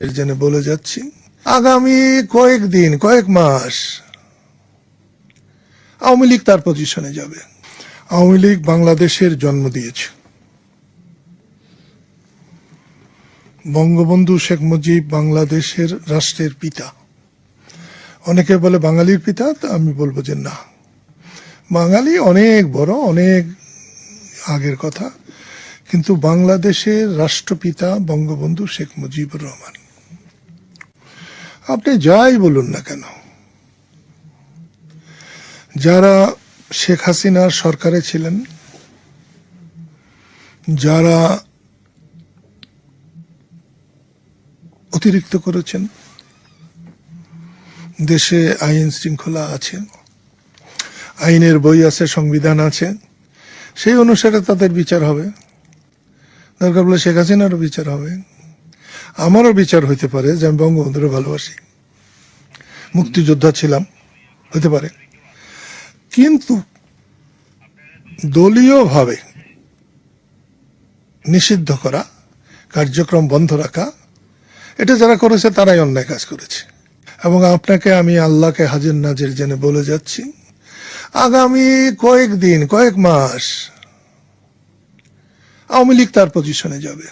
এর জন্য বলে যাচ্ছি, আগামী কয়েকদিন কয়েক মাস আওয়ামী লীগ তার পজিশনে যাবে। আওয়ামী লীগ বাংলাদেশের জন্ম দিয়েছে। বঙ্গবন্ধু শেখ মুজিব বাংলাদেশের রাষ্ট্রের পিতা। অনেকে বলে বাঙালির পিতা, তা আমি বলবো যে না, বাঙালি অনেক বড়, অনেক আগের কথা, কিন্তু বাংলাদেশের রাষ্ট্রপিতা বঙ্গবন্ধু শেখ মুজিবুর রহমান। আপনি যাই বলুন না কেন, যারা শেখ হাসিনার সরকারে ছিলেন, যারা অতিরিক্ত করেছেন, দেশে আইন শৃঙ্খলা আছে, আইনের বই আছে, সংবিধান আছে, সেই অনুসারে তাদের বিচার হবে। দরকার বলে শেখ হাসিনারও বিচার হবে, আমারও বিচার হইতে পারে যে আমি বঙ্গবন্ধুরে ভালোবাসি, মুক্তিযোদ্ধা ছিলাম, হতে পারে। কিন্তু দলীয়ভাবে নিষিদ্ধ করা, কার্যক্রম বন্ধ রাখা, এটা যারা করেছে তারাই অন্যায় কাজ করেছে। এবং আপনাকে আমি আল্লাহকে হাজির নাজির জেনে বলে যাচ্ছি, আগামী কয়েকদিন কয়েক মাস আওয়ামী লীগ তার পজিশনে যাবে।